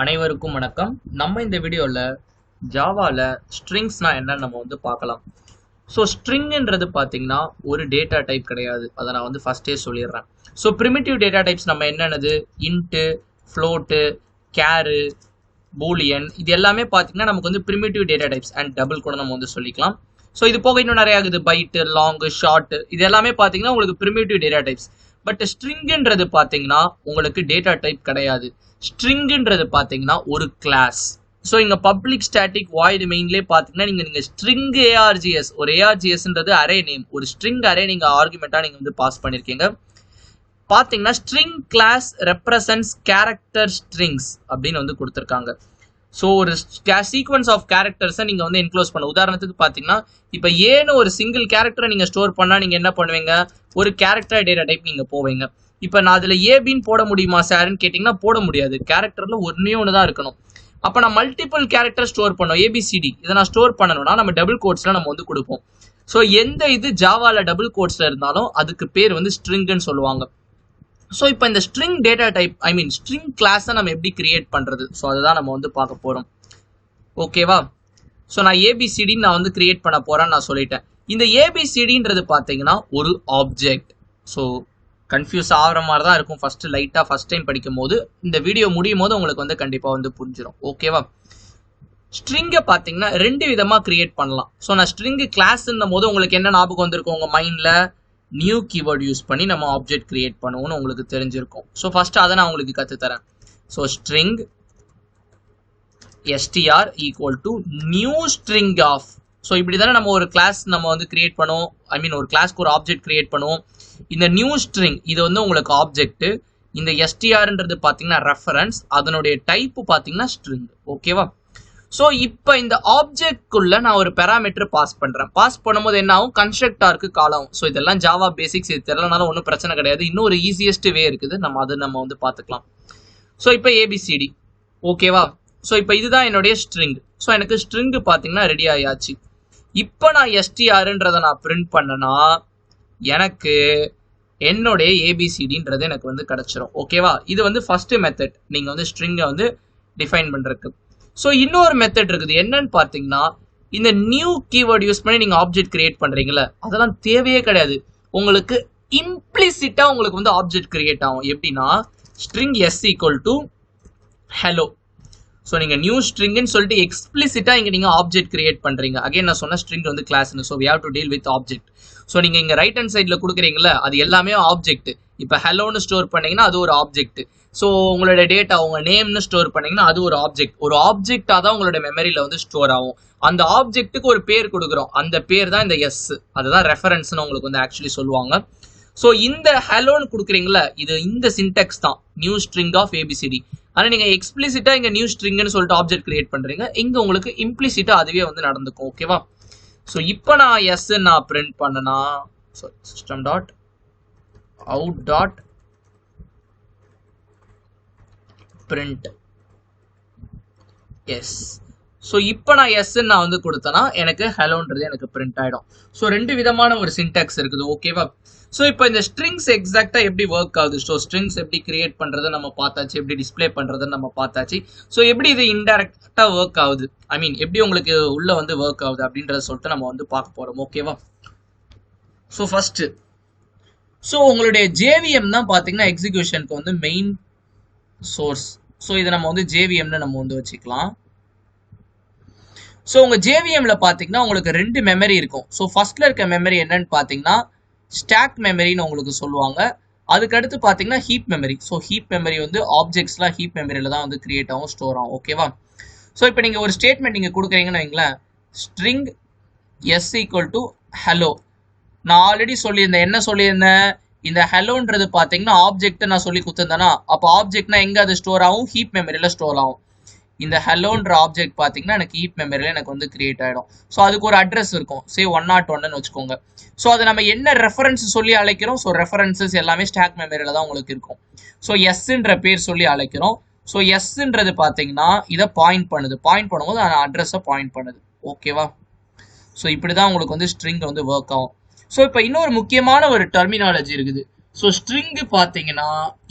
அனைவருக்கும் வணக்கம். நம்ம இந்த வீடியோவில் ஜாவாவில் ஸ்ட்ரிங்ஸ்னா என்னன்னு நம்ம வந்து பார்க்கலாம். ஸோ ஸ்ட்ரிங்ன்றது பார்த்தீங்கன்னா ஒரு டேட்டா டைப் கிடையாது. அதை நான் வந்து ஃபஸ்ட்டே சொல்லிடுறேன். ஸோ ப்ரிமிட்டிவ் டேட்டா டைப்ஸ் நம்ம என்னென்னது, இன்ட்டு, ஃப்ளோட்டு, கேரு, பூலியன், இது எல்லாமே பார்த்தீங்கன்னா நமக்கு வந்து primitive data types and double கூட நம்ம வந்து சொல்லிக்கலாம். ஸோ இது போக இன்னும் நிறைய ஆகுது, பைட்டு, லாங்கு, ஷார்ட்டு, இது எல்லாமே பார்த்தீங்கன்னா உங்களுக்கு ப்ரிமிட்டிவ் டேட்டா டைப்ஸ். பட் ஸ்ட்ரிங்ன்றது பார்த்தீங்கன்னா உங்களுக்கு டேட்டா டைப் கிடையாது. ஸ்ட்ரிங்ன்றது பார்த்தீங்கன்னா ஒரு கிளாஸ். ஸோ இங்கே பப்ளிக் ஸ்டாட்டிக் வாய்டு மெயின்லேயே பார்த்தீங்கன்னா நீங்கள் ஸ்ட்ரிங் ஏஆர்ஜிஎஸ், ஒரு ஏஆர்ஜிஎஸ்ன்றது அரே நேம், ஒரு ஸ்ட்ரிங் அரே நீங்கள் ஆர்குமெண்ட்டாக நீங்கள் வந்து பாஸ் பண்ணியிருக்கீங்க. பார்த்தீங்கன்னா string class represents character strings அப்படின்னு வந்து கொடுத்துருக்காங்க. ஸோ ஒரு சீக்வன்ஸ் ஆஃப் கேரக்டர்ஸை நீங்கள் வந்து என்க்ளோஸ் பண்ண, உதாரணத்துக்கு பார்த்தீங்கன்னா இப்போ ஏன்னு ஒரு சிங்கிள் கேரக்டரை நீங்கள் ஸ்டோர் பண்ணால் நீங்கள் என்ன பண்ணுவீங்க, ஒரு கேரக்டர் டேட்டா டைப் நீங்கள் போவீங்க. இப்போ நான் அதில் ஏபின்னு போட முடியுமா சார்ன்னு கேட்டிங்கன்னா போட முடியாது. கேரக்டரில் ஒன்றே ஒன்று தான் இருக்கணும். அப்போ நான் மல்டிபிள் கேரக்டர் ஸ்டோர் பண்ணோம், ஏபிசிடி இதை நான் ஸ்டோர் பண்ணணும்னா நம்ம டபுள் கோட்ஸில் நம்ம வந்து கொடுப்போம். ஸோ எந்த இது ஜாவாவில் டபுள் கோட்ஸில் இருந்தாலும் அதுக்கு பேர் வந்து ஸ்ட்ரிங்னு சொல்லுவாங்க. ஸோ இப்போ இந்த ஸ்ட்ரிங் டேட்டா டைப் ஸ்ட்ரிங் கிளாஸை நம்ம எப்படி கிரியேட் பண்ணுறது, ஸோ அதுதான் நம்ம வந்து பார்க்க போகிறோம். ஓகேவா? ஸோ நான் ஏபிசிடின்னு நான் வந்து கிரியேட் பண்ண போகிறேன்னு நான் சொல்லிட்டேன். இந்த ஏபிசிடின்றது பார்த்தீங்கன்னா ஒரு ஆப்ஜெக்ட். ஸோ கன்ஃபியூஸ் ஆகிற மாதிரி தான் இருக்கும் ஃபர்ஸ்ட் டைம் படிக்கும் போது. இந்த வீடியோ முடியும் போது உங்களுக்கு வந்து கண்டிப்பாக வந்து புரிஞ்சிடும். ஓகேவா? ஸ்ட்ரிங்கை பார்த்தீங்கன்னா ரெண்டு விதமாக கிரியேட் பண்ணலாம். ஸோ நான் ஸ்ட்ரிங்கு கிளாஸ்ன்னும் போது உங்களுக்கு என்ன ஞாபகம் வந்திருக்கும் உங்கள் மைண்டில், நியூ கீவேர்டு யூஸ் பண்ணி நம்ம ஆப்ஜெக்ட் கிரியேட் பண்ணுவோம்னு உங்களுக்கு தெரிஞ்சிருக்கும். ஸோ ஃபர்ஸ்ட் அதை நான் உங்களுக்கு கற்றுத்தரேன். So string str equal to new string of. So இப்படி தானே நம்ம ஒரு கிளாஸ் நம்ம வந்து கிரியேட் பண்ணுவோம். ஒரு கிளாஸ்க்கு ஒரு ஆப்ஜெக்ட் கிரியேட் பண்ணுவோம். இந்த நியூ ஸ்ட்ரிங் இது வந்து உங்களுக்கு ஆப்ஜெக்ட், இந்த strன்றது பார்த்தீங்கன்னா ரெஃபரன்ஸ், அதனுடைய டைப் பார்த்தீங்கன்னா ஸ்ட்ரிங். ஓகேவா? ஸோ இப்போ இந்த ஆப்ஜெக்ட்குள்ள நான் ஒரு பேராமீட்டர் பாஸ் பண்ணுறேன். பாஸ் பண்ணும்போது என்ன ஆகும், கன்ஸ்ட்ரக்டாருக்கு கால் ஆகும். ஸோ இதெல்லாம் ஜாவா பேசிக்ஸ், இது தெரியலனாலும் ஒன்றும் பிரச்சனை கிடையாது. இன்னும் ஒரு ஈஸியஸ்ட் வே இருக்குது, நம்ம வந்து பார்த்துக்கலாம். ஸோ இப்போ ஏபிசிடி. ஓகேவா? ஸோ இப்போ இதுதான் என்னுடைய ஸ்ட்ரிங். ஸோ எனக்கு ஸ்ட்ரிங் பார்த்தீங்கன்னா ரெடி ஆயாச்சு. இப்போ நான் strன்றதை நான் பிரிண்ட் பண்ணனா எனக்கு என்னுடைய ஏபிசிடின்றது எனக்கு வந்து கிடைச்சிரும். ஓகேவா? இது வந்து ஃபர்ஸ்ட் மெத்தட், நீங்கள் வந்து ஸ்ட்ரிங்கை வந்து டிஃபைன் பண்ணுறதுக்கு. ஸோ இன்னொரு மெத்தட் இருக்குது, என்னன்னு பார்த்தீங்கன்னா இந்த நியூ கீவேர்டு யூஸ் பண்ணி நீங்கள் ஆப்ஜெக்ட் கிரியேட் பண்ணுறீங்களா, அதெல்லாம் தேவையே கிடையாது. உங்களுக்கு இம்ப்ளிசிட்டாக உங்களுக்கு வந்து ஆப்ஜெக்ட் கிரியேட் ஆகும். எப்படின்னா string s equal to hello. So நீங்கள் நியூ ஸ்ட்ரிங்னு சொல்லிட்டு எக்ஸ்பிளிசிட்டாக இங்கே நீங்கள் ஆப்ஜெக்ட் கிரியேட் பண்ணுறீங்க. அகைன் நான் சொன்ன ஸ்ட்ரிங் வந்து கிளாஸ்னு. So we have to deal with object. So நீங்கள் இங்கே ரைட் ஹேண்ட் சைடில் கொடுக்குறீங்களா, அது எல்லாமே ஆப்ஜெக்ட். இப்போ ஹலோன்னு ஸ்டோர் பண்ணீங்கன்னா அது ஒரு ஆப்ஜெக்ட். ஸோ உங்களோட டேட்டா உங்கள் நேம்னு ஸ்டோர் பண்ணீங்கன்னா அது ஒரு ஆப்ஜெக்ட். ஒரு ஆப்ஜெக்டாக தான் உங்களோட மெமரியில் வந்து ஸ்டோர் ஆகும். அந்த ஆப்ஜெக்ட்டுக்கு ஒரு பேர் கொடுக்குறோம், அந்த பேர் தான் இந்த எஸ், அதுதான் ரெஃபரன்ஸ்னு உங்களுக்கு வந்து ஆக்சுவலி சொல்லுவாங்க. ஸோ இந்த ஹலோன்னு கொடுக்குறீங்களா, இது இந்த சின்டெக்ஸ் தான் நியூ ஸ்ட்ரிங் ஆஃப் ஏபிசிடி. ஆனால் நீங்கள் எக்ஸ்பிளிசிட்டாக இங்கே நியூ ஸ்ட்ரிங்னு சொல்லிட்டு ஆப்ஜெக்ட் கிரியேட் பண்ணுறீங்க, இங்கே உங்களுக்கு இம்ப்ளிசிட்டாக அதுவே வந்து நடந்துக்கும். ஓகேவா? ஸோ இப்போ நான் எஸ் நான் பிரிண்ட் பண்ணனா, so system dot out dot print S. So இப்போ நான் எஸ் நான் வந்து கொடுத்தேன்னா எனக்கு ஹலோன்றது எனக்கு பிரிண்ட் ஆகிடும். ஸோ ரெண்டு விதமான ஒரு சின்டாக்ஸ் இருக்குது. ஓகேவா? ஸோ இப்போ இந்த ஸ்ட்ரிங்ஸ் எக்ஸாக்டாக எப்படி ஒர்க் ஆகுது, ஸோ ஸ்ட்ரிங்ஸ் எப்படி கிரியேட் பண்ணுறதை நம்ம பார்த்தாச்சு, எப்படி டிஸ்பிளே பண்ணுறதுன்னு நம்ம பார்த்தாச்சு. ஸோ எப்படி இது இன்டெரக்டாக ஒர்க் ஆகுது, எப்படி உங்களுக்கு உள்ள வந்து ஒர்க் ஆகுது அப்படின்றத சொல்லிட்டு நம்ம வந்து பார்க்க போகிறோம். ஓகேவா? ஸோ ஃபர்ஸ்ட், ஸோ உங்களுடைய ஜேவிஎம் தான் பார்த்தீங்கன்னா எக்ஸிக்யூஷனுக்கு வந்து மெயின் சோர்ஸ். ஸோ இதை நம்ம வந்து ஜேவிஎம்னு நம்ம வந்து வச்சுக்கலாம். ஸோ உங்கள் ஜேவிஎம்ல பார்த்தீங்கன்னா உங்களுக்கு ரெண்டு மெமரி இருக்கும். ஸோ ஃபர்ஸ்ட்ல இருக்க மெமரி என்னன்னு பார்த்தீங்கன்னா ஸ்டாக் மெமரின்னு உங்களுக்கு சொல்லுவாங்க. அதுக்கடுத்து பார்த்தீங்கன்னா heap memory. So heap memory வந்து ஆப்ஜெக்ட்ஸ்லாம் ஹீப் மெமரியில் தான் வந்து கிரியேட் ஆகும், ஸ்டோர் ஆகும். ஓகேவா? ஸோ இப்போ நீங்கள் ஒரு ஸ்டேட்மெண்ட் நீங்கள் கொடுக்குறீங்கன்னு வைங்களேன், string S equal to hello. நான் ஆல்ரெடி சொல்லியிருந்தேன், என்ன சொல்லியிருந்தேன், இந்த ஹலோன்றது பார்த்தீங்கன்னா ஆப்ஜெக்ட் நான் சொல்லி கொடுத்துருந்தேன்னா, அப்போ ஆப்ஜெக்ட்னா எங்கே அது ஸ்டோர் ஆகும், ஹீப் மெமரியில் ஸ்டோர் ஆகும். இந்த ஹலோன்ற ஆப்ஜெக்ட் பார்த்தீங்கன்னா எனக்கு ஹீப் மெமரியில் எனக்கு வந்து கிரியேட் ஆகிடும். ஸோ அதுக்கு ஒரு அட்ரஸ் இருக்கும், சே 101ன்னு வச்சுக்கோங்க. ஸோ அதை நம்ம என்ன ரெஃபரன்ஸ் சொல்லி அழைக்கிறோம், ஸோ ரெஃபரன்சஸ் எல்லாமே ஸ்டாக் மெமரியில் தான் உங்களுக்கு இருக்கும். ஸோ எஸ்ன்ற பேர் சொல்லி அழைக்கிறோம். ஸோ எஸ்ன்றது பார்த்தீங்கன்னா இதை பாயிண்ட் பண்ணுது, பாயிண்ட் பண்ணும்போது அந்த அட்ரஸை பாயிண்ட் பண்ணுது. ஓகேவா? ஸோ இப்படி தான் உங்களுக்கு வந்து ஸ்ட்ரிங் வந்து ஒர்க் ஆகும். ஸோ இப்போ இன்னொரு முக்கியமான ஒரு டெர்மினாலஜி இருக்குது, ஸோ ஸ்ட்ரிங் பார்த்தீங்கன்னா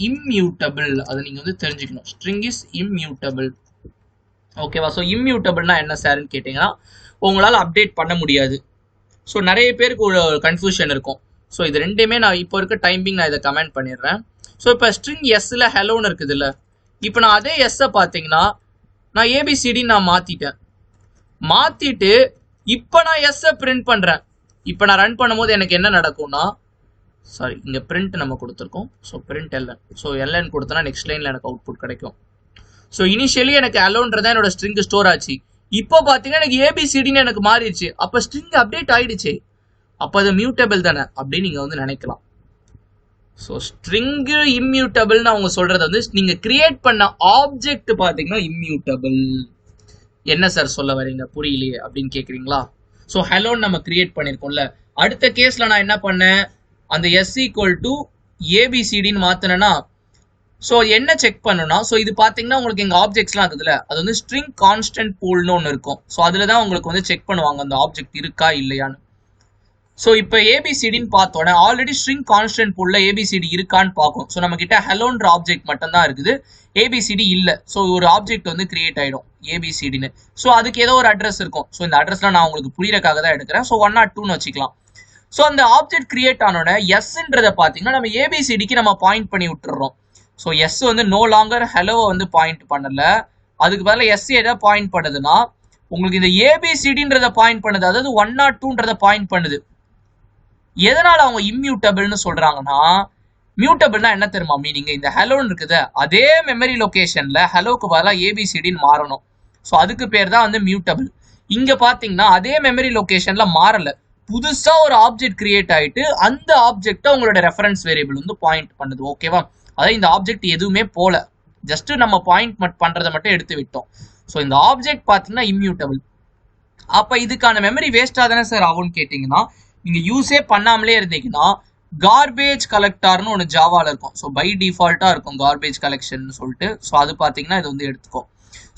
இம்மியூட்டபிள், அதை நீங்கள் வந்து தெரிஞ்சுக்கணும். String is immutable. ஓகேவா? ஸோ இம்மியூட்டபிள்னா என்ன சார்ன்னு கேட்டிங்கன்னா உங்களால் அப்டேட் பண்ண முடியாது. ஸோ நிறைய பேருக்கு ஒரு கன்ஃபியூஷன் இருக்கும். ஸோ இது ரெண்டுமே நான் இப்போ இருக்க டைமிங் நான் இதை கமெண்ட் பண்ணிடுறேன். ஸோ இப்போ ஸ்ட்ரிங் எஸ்ஸில் ஹெலோன்னு இருக்குது இல்லை, இப்போ நான் அதே எஸ்ஸை பார்த்தீங்கன்னா நான் ஏபிசிடின்னு நான் மாற்றிட்டு இப்போ நான் எஸ்ஸை பிரிண்ட் பண்ணுறேன். இப்போ நான் ரன் பண்ணும்போது எனக்கு என்ன நடக்கும்னா, சாரி இங்கே பிரிண்ட் நம்ம கொடுத்துருக்கோம். So print LN. So LN கொடுத்தனா நெக்ஸ்ட் லைனில் எனக்கு அவுட்புட் கிடைக்கும். ஸோ இனிஷியலி எனக்கு அலோன்றதான் என்னோட ஸ்ட்ரிங் ஸ்டோர் ஆச்சு. இப்போ பார்த்தீங்கன்னா எனக்கு ஏபிசிடின்னு எனக்கு மாறிடுச்சு. அப்போ ஸ்ட்ரிங் அப்டேட் ஆயிடுச்சு. அப்போ அது மியூட்டபிள் தானே அப்படின்னு நீங்கள் வந்து நினைக்கலாம். ஸோ ஸ்ட்ரிங்கு இம்மியூட்டபிள்னு அவங்க சொல்றது வந்து நீங்கள் கிரியேட் பண்ண ஆப்ஜெக்ட் பார்த்தீங்கன்னா இம்மியூட்டபிள். என்ன சார் சொல்ல வரீங்க, புரியலையே அப்படின்னு கேட்குறீங்களா? ஸோ ஹலோன்னு நம்ம கிரியேட் பண்ணியிருக்கோம்ல, அடுத்த கேஸில் நான் என்ன பண்ணேன், அந்த எஸ் ஈக்குவல் டு ஏபிசிடின்னு மாற்றினேன்னா ஸோ என்ன செக் பண்ணணும்னா, ஸோ இது பார்த்தீங்கன்னா உங்களுக்கு எங்கள் ஆப்ஜெக்ட்ஸ்லாம் இருக்குதுல்ல, அது வந்து ஸ்ட்ரிங் கான்ஸ்டன்ட் பூல்னு ஒன்று இருக்கும். ஸோ அதில் தான் உங்களுக்கு வந்து செக் பண்ணுவாங்க அந்த ஆப்ஜெக்ட் இருக்கா இல்லையான்னு. ஸோ இப்போ ஏபிசிடின்னு பார்த்தோன்னே ஆல்ரெடி ஸ்ட்ரிங் கான்ஸ்டன்ட் பூலில் ஏபிசிடி இருக்கான்னு பார்க்கும். ஸோ நம்ம கிட்ட ஹெலோன்ற ஆப்ஜெக்ட் மட்டும் தான் இருக்குது, ஏபிசிடி இல்லை. ஸோ ஒரு ஆப்ஜெக்ட் வந்து கிரியேட் ஆகிடும் ஏபிசிடின்னு. ஸோ அதுக்கு ஏதோ ஒரு அட்ரஸ் இருக்கும். ஸோ இந்த அட்ரஸ்லாம் நான் உங்களுக்கு புரியறதுக்காக தான் எடுக்கிறேன். ஸோ 102ன்னு வச்சுக்கலாம். ஸோ அந்த ஆப்ஜெக்ட் கிரியேட் ஆனோட எஸ்ன்றதை பார்த்தீங்கன்னா நம்ம ஏபிசிடிக்கு நம்ம பாயிண்ட் பண்ணி விட்டுறோம். ஸோ எஸ் வந்து நோ லாங்கர் ஹெலோவை வந்து பாயிண்ட் பண்ணல, அதுக்கு பதிலாக எஸ் எதை பாயிண்ட் பண்ணுதுன்னா உங்களுக்கு இந்த ஏபிசிடின்றத பாயிண்ட் பண்ணுது, அதாவது 102ன்றத பாயிண்ட் பண்ணுது. எதனால அவங்க இம்மியூட்டபிள்னு சொல்றாங்கன்னா, மியூட்டபிள்னா என்ன தெரியுமா மீனிங், இந்த ஹெலோன்னு இருக்குது அதே மெமரி லொகேஷன்ல ஹெலோக்கு பதிலாக ஏபிசிடின்னு மாறணும். ஸோ அதுக்கு பேர் தான் வந்து மியூட்டபிள். இங்க பாத்தீங்கன்னா அதே மெமரி லொகேஷன்ல மாறல, புதுசா ஒரு ஆப்ஜெக்ட் கிரியேட் ஆயிட்டு அந்த ஆப்ஜெக்ட் உங்களோட ரெஃபரன்ஸ் வேரியபிள் வந்து பாயிண்ட் பண்ணுது. ஓகேவா? அதாவது இந்த ஆப்ஜெக்ட் எதுவுமே போல, ஜஸ்ட் நம்ம பாயிண்ட் பண்றதை மட்டும் எடுத்து விட்டோம். ஸோ இந்த ஆப்ஜெக்ட் பார்த்தீங்கன்னா இம்மியூட்டபிள். அப்ப இதுக்கான மெமரி வேஸ்டா தானே சார் ஆகும்னு கேட்டீங்கன்னா, நீங்க யூஸே பண்ணாமலே இருந்தீங்கன்னா கார்பேஜ் கலெக்டார்னு ஒன்று ஜாவால இருக்கும். ஸோ பை டிஃபால்ட்டா இருக்கும் கார்பேஜ் கலெக்ஷன் சொல்லிட்டு. ஸோ அது பார்த்தீங்கன்னா இது வந்து எடுத்துக்கும்.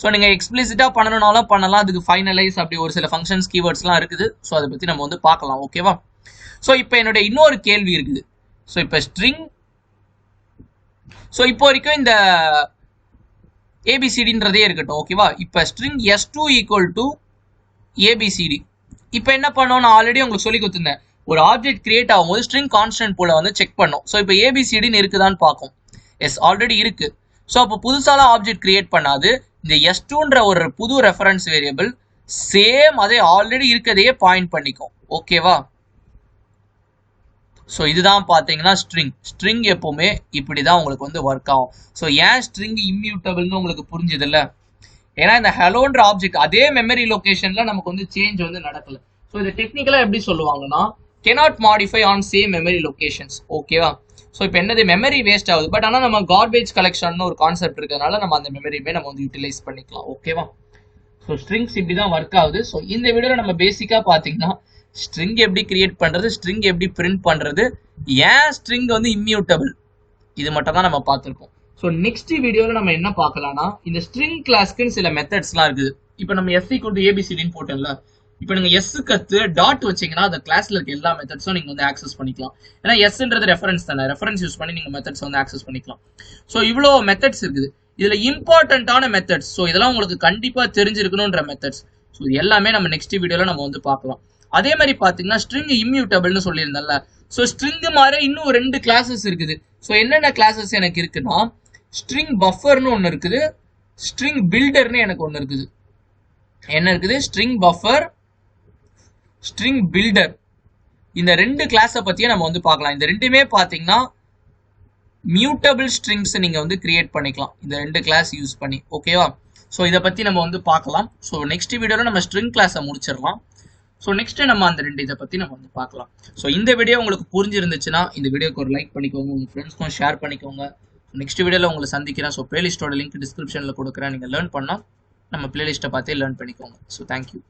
ஸோ நீங்க எக்ஸ்பிளிசிட்டா பண்ணணும்னாலும் பண்ணலாம், அதுக்கு ஃபைனலைஸ் அப்படி ஒரு சில ஃபங்க்ஷன்ஸ் கீவேர்ட்ஸ்லாம் இருக்குது. ஸோ அதை பத்தி நம்ம வந்து பார்க்கலாம். ஓகேவா? ஸோ இப்போ என்னோட இன்னொரு கேள்வி இருக்குது. ஸோ இப்போ ஸ்ட்ரிங், ஸோ இப்போ வரைக்கும் இந்த ஏபிசிடின்றதே இருக்கட்டும். ஓகேவா? இப்போ string S2 equal to ABCD. இப்போ என்ன பண்ணோம், நான் ஆல்ரெடி உங்களுக்கு சொல்லி கொடுத்துருந்தேன், ஒரு ஆப்ஜெக்ட் கிரியேட் ஆகும்போது ஸ்ட்ரிங் கான்ஸ்டன்ட் போல வந்து செக் பண்ணோம். ஸோ இப்போ ஏபிசிடின்னு இருக்குதான்னு பார்க்கும். எஸ் ஆல்ரெடி இருக்கு. ஸோ அப்போ புதுசாலாம் ஆப்ஜெக்ட் கிரியேட் பண்ணாது, இந்த S2ன்ற ஒரு புது ரெஃபரன்ஸ் வேரியபிள் சேம் அதே ஆல்ரெடி இருக்கதையே பாயிண்ட் பண்ணிக்கும். ஓகேவா? ஸோ இதுதான் பார்த்தீங்கன்னா ஸ்ட்ரிங் எப்பவுமே இப்படி தான் உங்களுக்கு வந்து ஒர்க் ஆகும். ஸோ ஏன் ஸ்ட்ரிங் இம்மியூட்டபிள்னு உங்களுக்கு புரிஞ்சுது இல்லை, ஏன்னா இந்த ஹெலோன்ற ஆப்ஜெக்ட் அதே மெமரி லொகேஷன்ல நமக்கு வந்து சேஞ்ச் வந்து நடக்கல. ஸோ இதை டெக்னிக்கலாக எப்படி சொல்லுவாங்கன்னா, cannot modify on same memory locations. ஓகேவா? ஸோ இப்போ என்னது மெமரி வேஸ்ட் ஆகுது, பட் ஆனால் நம்ம கார்பேஜ் கலெக்ஷன் ஒரு கான்செப்ட் இருக்கிறதுனால நம்ம அந்த மெமரியுமே நம்ம வந்து யூட்டிலைஸ் பண்ணிக்கலாம். ஓகேவா? ஸோ ஸ்ட்ரிங்ஸ் இப்படி தான் ஒர்க் ஆகுது. ஸோ இந்த வீடியோவில் நம்ம பேசிக்காக பார்த்தீங்கன்னா ஸ்ட்ரிங் எப்படி கிரியேட் பண்றது, ஸ்ட்ரிங் எப்படி பிரிண்ட் பண்றது, ஏன் ஸ்ட்ரிங் வந்து இம்மியூட்டபிள், இது மட்டும் தான் நம்ம பார்த்துருக்கோம். ஸோ நெக்ஸ்ட் வீடியோவில் நம்ம என்ன பார்க்கலாம்னா, இந்த ஸ்ட்ரிங் கிளாஸ்க்குன்னு சில மெத்தட்ஸ்லாம் இருக்குது. இப்போ நம்ம எஸ் ஈக்குவல் டு ஏபிசிடின்னு போட்டோம்ல, இப்போ நீங்கள் எஸ் கத்து டாட் வச்சிங்கன்னா அந்த கிளாஸ்ல இருக்க எல்லா மெத்தட்ஸும் நீங்கள் வந்து ஆக்சஸ் பண்ணிக்கலாம். ஏன்னா எஸ்ன்றது ரெஃபரன்ஸ் தானே, ரெஃபரன்ஸ் யூஸ் பண்ணி நீங்கள் மெத்தட்ஸ் வந்து ஆக்சஸ் பண்ணிக்கலாம். ஸோ இவ்வளோ மெத்தட்ஸ் இருக்குது. இதில் இம்பார்ட்டண்ட்டான மெத்தட்ஸ், ஸோ இதெல்லாம் உங்களுக்கு கண்டிப்பாக தெரிஞ்சிருக்கணுன்ற மெத்தட்ஸ். ஸோ எல்லாமே நம்ம நெக்ஸ்ட் வீடியோவில் நம்ம வந்து பார்க்கலாம். அதே மாதிரி பார்த்தீங்கன்னா ஸ்ட்ரிங் இம்மியூட்டபிள்னு சொல்லியிருந்தேன்ல, ஸோ ஸ்ட்ரிங் மாதிரி இன்னும் 2 கிளாஸஸ் இருக்குது. ஸோ என்னென்ன கிளாஸஸ் எனக்கு இருக்குன்னா, ஸ்ட்ரிங் பஃபர்னு ஒன்று இருக்குது, ஸ்ட்ரிங் பில்டர்னு எனக்கு ஒன்று இருக்குது. என்ன இருக்குது? String buffer, string builder. இந்த 2 கிளாஸை பற்றியே நம்ம வந்து பார்க்கலாம். இந்த ரெண்டுமே பார்த்தீங்கன்னா மியூட்டபிள் ஸ்ட்ரிங்ஸ் நீங்கள் வந்து கிரியேட் பண்ணிக்கலாம் இந்த 2 கிளாஸ் யூஸ் பண்ணி. ஓகேவா? ஸோ இதை பற்றி நம்ம வந்து பார்க்கலாம். ஸோ நெக்ஸ்ட் வீடியோவில் நம்ம ஸ்ட்ரிங் கிளாஸை முடிச்சிடலாம். ஸோ நெக்ஸ்ட் நம்ம அந்த 2 இதை பற்றி நம்ம வந்து பார்க்கலாம். ஸோ இந்த வீடியோ உங்களுக்கு புரிஞ்சிருந்துச்சுன்னா இந்த வீடியோக்கு ஒரு லைக் பண்ணிக்கோங்க, உங்கள் ஃப்ரெண்ட்ஸ்க்கும் ஷேர் பண்ணிக்கோங்க. நெக்ஸ்ட் வீடியோவில் உங்களை சந்திக்கிறேன். ஸோ பிளேலிஸ்ட்டோட லிங்க் டிஸ்கிரிப்ஷனில் கொடுக்குறேன், நீங்கள் லேர்ன் பண்ணால் நம்ம பிளேலிஸ்ட்டை பார்த்தே லேர்ன் பண்ணிக்கோங்க. So thank you.